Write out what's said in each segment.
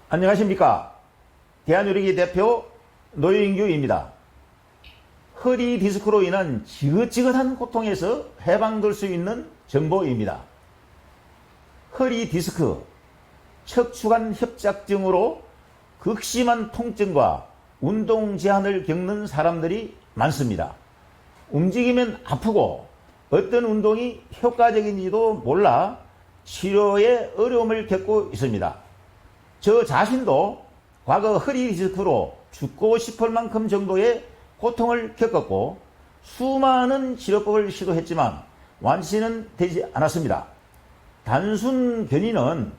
안녕하십니까. 대한요리기 대표 노영규입니다. 허리 디스크로 인한 지긋지긋한 고통에서 해방될 수 있는 정보입니다. 허리 디스크, 척추관 협착증으로 극심한 통증과 운동 제한을 겪는 사람들이 많습니다. 움직이면 아프고 어떤 운동이 효과적인지도 몰라 치료에 어려움을 겪고 있습니다. 저 자신도 과거 허리 디스크로 죽고 싶을 만큼 정도의 고통을 겪었고 수많은 치료법을 시도했지만 완치는 되지 않았습니다. 단순 견인은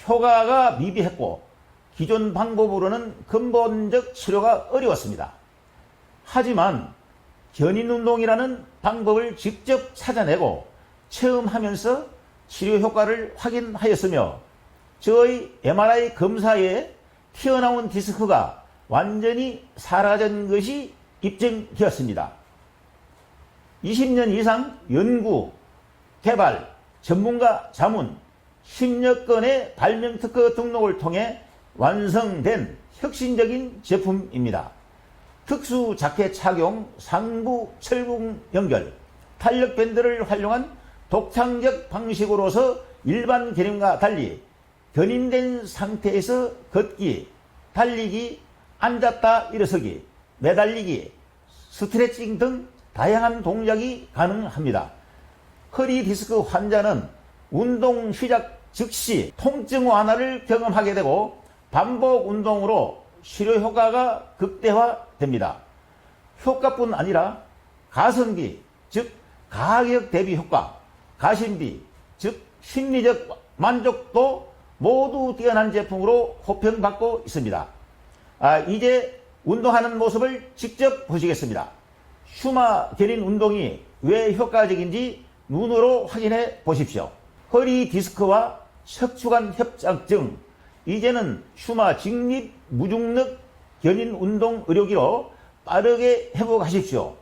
효과가 미비했고 기존 방법으로는 근본적 치료가 어려웠습니다. 하지만 견인운동이라는 방법을 직접 찾아내고 체험하면서 치료 효과를 확인하였으며 저의 MRI 검사에 튀어나온 디스크가 완전히 사라진 것이 입증되었습니다. 20년 이상 연구, 개발, 전문가 자문, 10여 건의 발명특허 등록을 통해 완성된 혁신적인 제품입니다. 특수 자켓 착용, 상부 철봉 연결, 탄력 밴드를 활용한 독창적 방식으로서 일반 견인과 달리 견인된 상태에서 걷기, 달리기, 앉았다 일어서기, 매달리기, 스트레칭 등 다양한 동작이 가능합니다. 허리 디스크 환자는 운동 시작 즉시 통증 완화를 경험하게 되고 반복 운동으로 치료 효과가 극대화됩니다. 효과뿐 아니라 가성비, 즉 가격 대비 효과, 가심비, 즉 심리적 만족도 모두 뛰어난 제품으로 호평받고 있습니다. 이제 운동하는 모습을 직접 보시겠습니다. 슈마 견인 운동이 왜 효과적인지 눈으로 확인해 보십시오. 허리 디스크와 척추관 협착증, 이제는 슈마 직립 무중력 견인 운동 의료기로 빠르게 회복하십시오.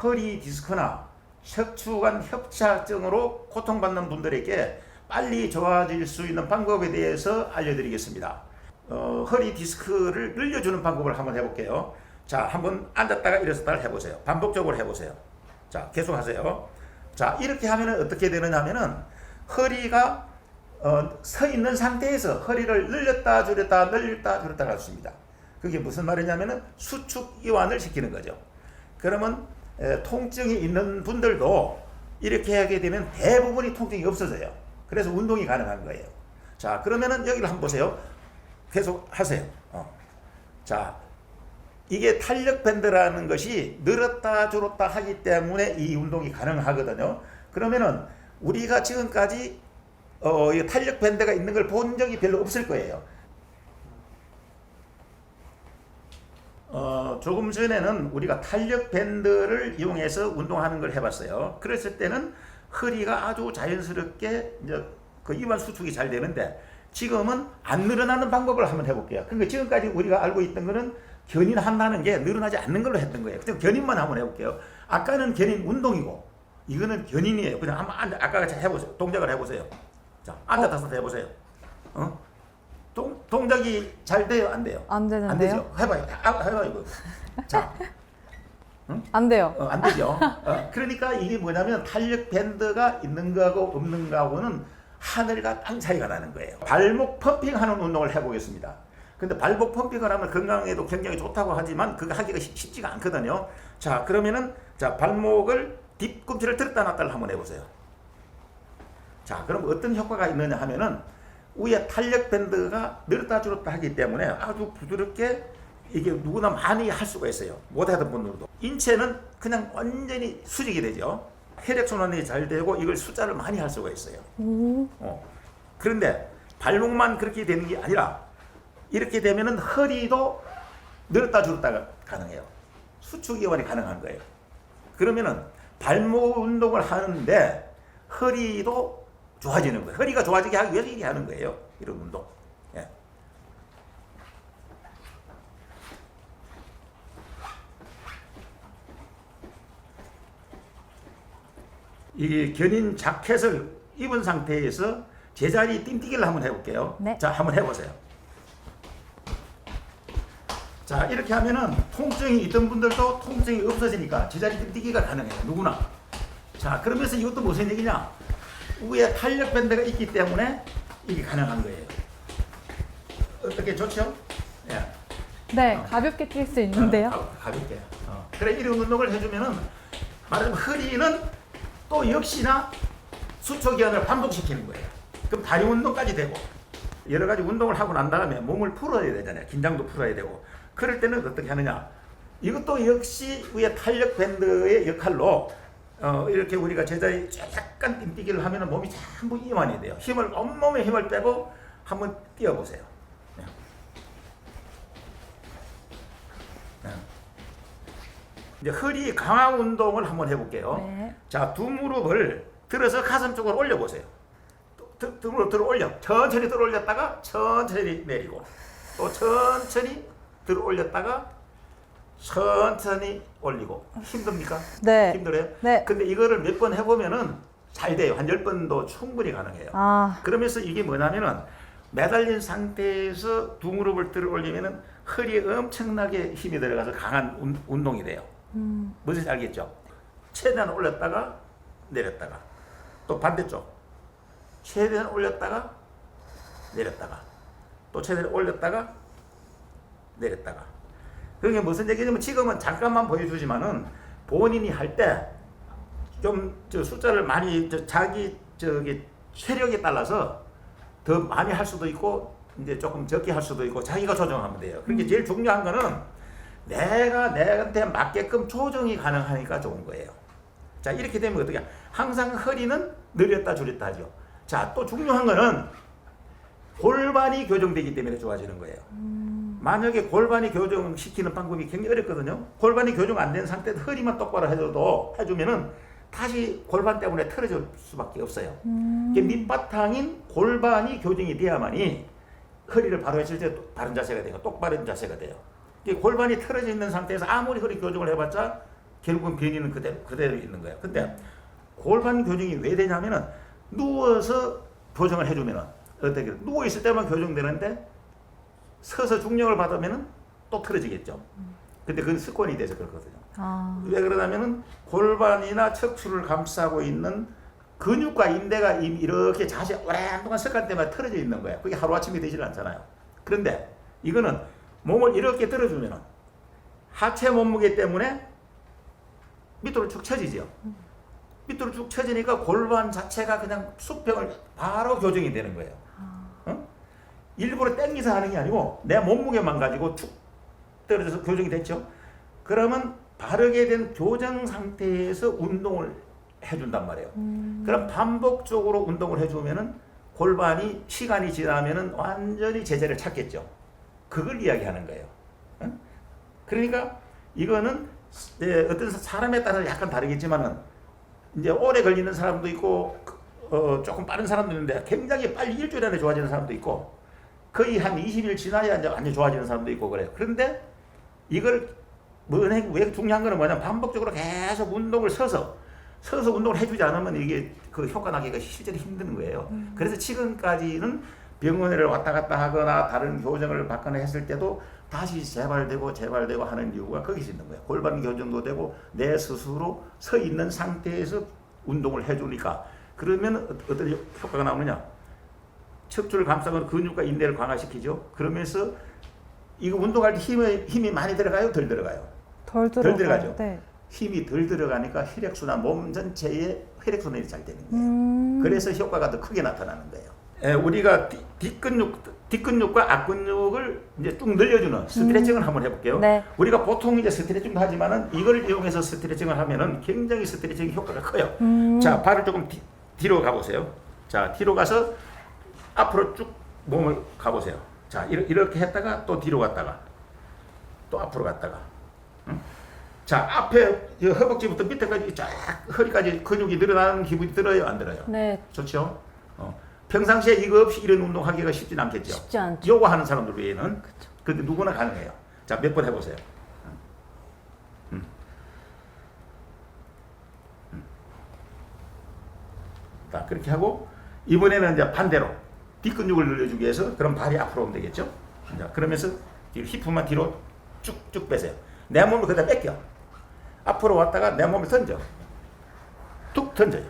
허리 디스크나 척추관 협착증으로 고통받는 분들에게 빨리 좋아질 수 있는 방법에 대해서 알려드리겠습니다. 허리 디스크를 늘려주는 방법을 한번 해볼게요. 자, 한번 앉았다가 일어섰다가 해보세요. 반복적으로 해보세요. 자, 계속 하세요. 자, 이렇게 하면 어떻게 되느냐 하면은 허리가 서 있는 상태에서 허리를 늘렸다 줄였다 할 수 있습니다. 그게 무슨 말이냐면은 수축 이완을 시키는 거죠. 그러면 통증이 있는 분들도 이렇게 하게 되면 대부분이 통증이 없어져요. 그래서 운동이 가능한 거예요. 자, 그러면은 여기를 한번 보세요. 계속 하세요. 자, 이게 탄력 밴드라는 것이 늘었다 줄었다 하기 때문에 이 운동이 가능하거든요. 그러면은 우리가 지금까지 이 탄력 밴드가 있는 걸 본 적이 별로 없을 거예요. 조금 전에는 우리가 탄력 밴드를 이용해서 운동하는 걸 해봤어요. 그랬을 때는 허리가 아주 자연스럽게 이제 그 이완 수축이 잘 되는데 지금은 안 늘어나는 방법을 한번 해볼게요. 그러니까 지금까지 우리가 알고 있던 거는 견인한다는 게 늘어나지 않는 걸로 했던 거예요. 그냥 견인만 한번 해볼게요. 아까는 견인 운동이고 이거는 견인이에요. 그냥 한번 아까 같이 해보세요. 동작을 해보세요. 자, 앉아서 해보세요. 동작이 잘 돼요? 안 돼요? 안 되는데요? 안 되죠? 해봐요. 해봐요. 자. 응? 안 돼요. 안 되죠. 그러니까 이게 뭐냐면 탄력 밴드가 있는 거하고 없는 거하고는 하늘과 땅 차이가 나는 거예요. 발목 펌핑하는 운동을 해보겠습니다. 근데 발목 펌핑을 하면 건강에도 굉장히 좋다고 하지만 그거 하기가 쉽지가 않거든요. 자, 그러면은 자, 발목을 뒤꿈치를 들었다 놨다를 한번 해보세요. 자, 그럼 어떤 효과가 있느냐 하면은 위에 탄력 밴드가 늘었다 줄었다 하기 때문에 아주 부드럽게 이게 누구나 많이 할 수가 있어요. 못하던 분들도. 인체는 그냥 완전히 수직이 되죠. 혈액순환이 잘 되고 이걸 숫자를 많이 할 수가 있어요. 그런데 발목만 그렇게 되는 게 아니라 이렇게 되면은 허리도 늘었다 줄었다가 가능해요. 수축 이완이 가능한 거예요. 그러면은 발목 운동을 하는데 허리도 좋아지는 거예요. 허리가 좋아지게 하기 위해서 이렇게 하는 거예요. 이런 운동. 예. 이 견인 자켓을 입은 상태에서 제자리 띵뛰기를 한번 해볼게요. 네. 자, 한번 해보세요. 자, 이렇게 하면은 통증이 있던 분들도 통증이 없어지니까 제자리 뛰기가 가능해요. 누구나. 자, 그러면서 이것도 무슨 얘기냐? 위에 탄력 밴드가 있기 때문에 이게 가능한 거예요. 어떻게 좋죠? 예. 네, 가볍게 뛸 수 있는데요. 가볍게. 그래, 이런 운동을 해주면은 말하자면 허리는 또 역시나 수초 기간을 반복시키는 거예요. 그럼 다리 운동까지 되고 여러 가지 운동을 하고 난 다음에 몸을 풀어야 되잖아요. 긴장도 풀어야 되고. 그럴 때는 어떻게 하느냐? 이것도 역시 위에 탄력 밴드의 역할로 이렇게 우리가 제자리 약간 띵뛰기를 하면 몸이 전부 이완이 돼요. 온몸에 힘을 빼고 한번 뛰어보세요. 네. 네. 이제 허리 강화 운동을 한번 해볼게요. 네. 자, 두 무릎을 들어서 가슴 쪽으로 올려보세요. 등으로 들어 올려. 천천히 들어 올렸다가 천천히 내리고 또 천천히 들어 올렸다가 천천히 올리고. 힘듭니까? 네. 힘들어요? 네. 근데 이거를 몇 번 해보면은 잘 돼요. 한 10번도 충분히 가능해요. 아, 그러면서 이게 뭐냐면은 매달린 상태에서 두 무릎을 들어 올리면은 허리에 엄청나게 힘이 들어가서 강한 운동이 돼요. 뭔지 알겠죠? 최대한 올렸다가 내렸다가 또 반대쪽 최대한 올렸다가 내렸다가 또 최대한 올렸다가 내렸다가. 그게 무슨 얘기냐면 지금은 잠깐만 보여주지만은 본인이 할 때 좀 숫자를 많이 자기 체력에 따라서 더 많이 할 수도 있고 이제 조금 적게 할 수도 있고 자기가 조정하면 돼요. 그러니까 제일 중요한 거는 내가 내한테 맞게끔 조정이 가능하니까 좋은 거예요. 자, 이렇게 되면 어떻게? 항상 허리는 늘렸다 줄였다 하죠. 자, 또 중요한 거는 골반이 교정되기 때문에 좋아지는 거예요. 만약에 골반이 교정시키는 방법이 굉장히 어렵거든요. 골반이 교정 안 된 상태에서 허리만 똑바로 해주면은 다시 골반 때문에 틀어질 수밖에 없어요. 밑바탕인 골반이 교정이 돼야만이 허리를 바로 했을 때 바른 자세가 되고 똑바른 자세가 돼요. 골반이 틀어져 있는 상태에서 아무리 허리 교정을 해봤자 결국은 변이는 그대로 있는 거예요. 근데 골반 교정이 왜 되냐면은 누워서 교정을 해주면은 어떻게 누워 있을 때만 교정되는데 서서 중력을 받으면은 또 틀어지겠죠. 근데 그건 습관이 돼서 그렇거든요. 아. 왜 그러냐면은 골반이나 척추를 감싸고 있는 근육과 인대가 이렇게 자세 오랜 동안 습관 때문에 틀어져 있는 거예요. 그게 하루아침에 되질 않잖아요. 그런데 이거는 몸을 이렇게 들어주면은 하체 몸무게 때문에 밑으로 축 처지죠. 밑으로 쭉 처지니까 골반 자체가 그냥 수평을 바로 교정이 되는 거예요. 일부러 땡기서 하는 게 아니고 내 몸무게만 가지고 툭 떨어져서 교정이 됐죠. 그러면 바르게 된 교정 상태에서 운동을 해준단 말이에요. 그럼 반복적으로 운동을 해주면은 골반이 시간이 지나면은 완전히 제자리를 찾겠죠. 그걸 이야기하는 거예요. 그러니까 이거는 어떤 사람에 따라 약간 다르겠지만은 이제 오래 걸리는 사람도 있고 조금 빠른 사람도 있는데 굉장히 빨리 일주일 안에 좋아지는 사람도 있고 거의 한 20일 지나야 이제 완전히 좋아지는 사람도 있고 그래요. 그런데 이걸 왜 중요한 거는 뭐냐면 반복적으로 계속 운동을 서서 운동을 해주지 않으면 이게 그 효과 나기가 실제로 힘든 거예요. 그래서 지금까지는 병원을 왔다 갔다 하거나 다른 교정을 받거나 했을 때도 다시 재발되고 하는 이유가 거기서 있는 거예요. 골반 교정도 되고 내 스스로 서 있는 상태에서 운동을 해주니까 그러면 어떤 효과가 나오느냐? 척추를 감싸고 근육과 인대를 강화시키죠. 그러면서 이거 운동할 때 힘이 많이 들어가요? 덜 들어가요? 덜 들어가죠. 네. 힘이 덜 들어가니까 혈액순환, 몸 전체에 혈액순환이 잘 되는 거예요. 그래서 효과가 더 크게 나타나는 거예요. 우리가 뒷근육과 앞근육을 이제 쭉 늘려주는 스트레칭을 한번 해볼게요. 네. 우리가 보통 이제 스트레칭도 하지만은 이걸 이용해서 스트레칭을 하면은 굉장히 스트레칭 효과가 커요. 자, 발을 조금 뒤로 가보세요. 자, 뒤로 가서 앞으로 쭉 몸을 가보세요. 자, 이렇게 했다가 또 뒤로 갔다가 또 앞으로 갔다가. 자, 앞에 허벅지부터 밑에까지 쫙 허리까지 근육이 늘어나는 기분이 들어요, 안 들어요? 네. 좋죠? 평상시에 이거 없이 이런 운동하기가 쉽진 않겠죠? 쉽지 않죠. 요거 하는 사람들 외에는. 근데 누구나 가능해요. 자, 몇 번 해보세요. 자, 그렇게 하고 이번에는 이제 반대로 뒷근육을 늘려주기 위해서 그럼 발이 앞으로 오면 되겠죠? 자, 그러면서 히프만 뒤로 쭉쭉 빼세요. 내 몸을 그대로 뺏겨. 앞으로 왔다가 내 몸을 던져. 툭 던져요.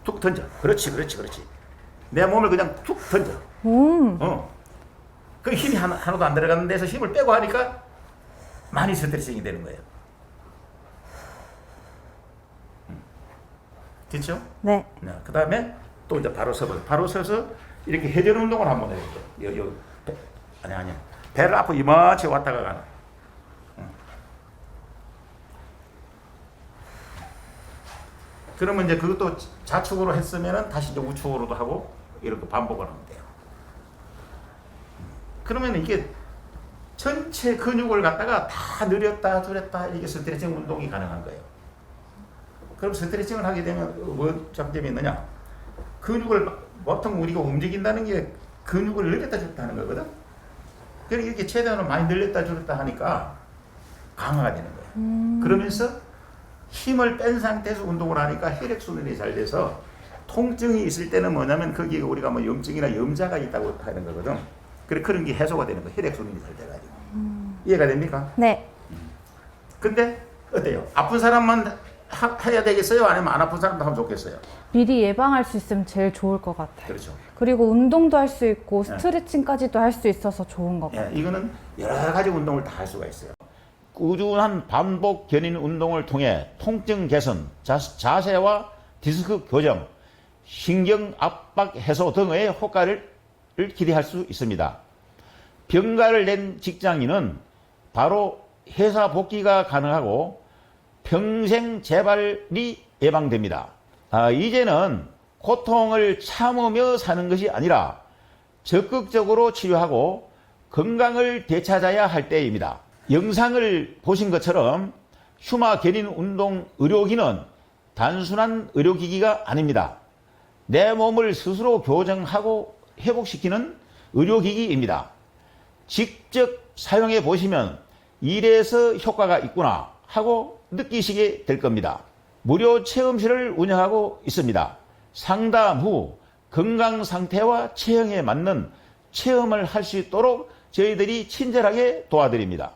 툭 던져. 그렇지. 내 몸을 그냥 툭 던져. 그 힘이 하나도 안 들어가는 데서 힘을 빼고 하니까 많이 스트레칭이 되는 거예요. 됐죠? 네. 그 다음에 또 이제 바로 서서 이렇게 회전 운동을 한번 해요. 아니. 배를 앞으로 이만치 왔다가 가는. 그러면 이제 그것도 좌측으로 했으면은 다시 이제 우측으로도 하고 이렇게 반복을 하면 돼요. 그러면 이게 전체 근육을 갖다가 다 늘렸다 줄였다 이게 스트레칭 운동이 가능한 거예요. 그럼 스트레칭을 하게 되면 뭐 장점이 있느냐? 근육을 보통 우리가 움직인다는 게 근육을 늘렸다 줄였다 하는 거거든. 그러니까 이렇게 최대한 많이 늘렸다 줄였다 하니까 강화가 되는 거예요. 그러면서 힘을 뺀 상태에서 운동을 하니까 혈액순환이 잘 돼서 통증이 있을 때는 뭐냐면 거기에 우리가 뭐 염증이나 염자가 있다고 하는 거거든. 그런 게 해소가 되는 거예요. 혈액순환이 잘 돼가지고. 이해가 됩니까? 네. 근데 어때요? 아픈 사람만 해야 되겠어요? 아니면 안 아픈 사람도 하면 좋겠어요? 미리 예방할 수 있으면 제일 좋을 것 같아요. 그렇죠. 그리고 운동도 할 수 있고 스트레칭까지도 할 수 있어서 좋은 것 같아요. 이거는 여러 가지 운동을 다 할 수가 있어요. 꾸준한 반복 견인 운동을 통해 통증 개선, 자세와 디스크 교정, 신경 압박 해소 등의 효과를 기대할 수 있습니다. 병가를 낸 직장인은 바로 회사 복귀가 가능하고 평생 재발이 예방됩니다. 이제는 고통을 참으며 사는 것이 아니라 적극적으로 치료하고 건강을 되찾아야 할 때입니다. 영상을 보신 것처럼 휴마 견인 운동 의료기는 단순한 의료기기가 아닙니다. 내 몸을 스스로 교정하고 회복시키는 의료기기입니다. 직접 사용해 보시면 이래서 효과가 있구나 하고 느끼시게 될 겁니다. 무료 체험실을 운영하고 있습니다. 상담 후 건강 상태와 체형에 맞는 체험을 할 수 있도록 저희들이 친절하게 도와드립니다.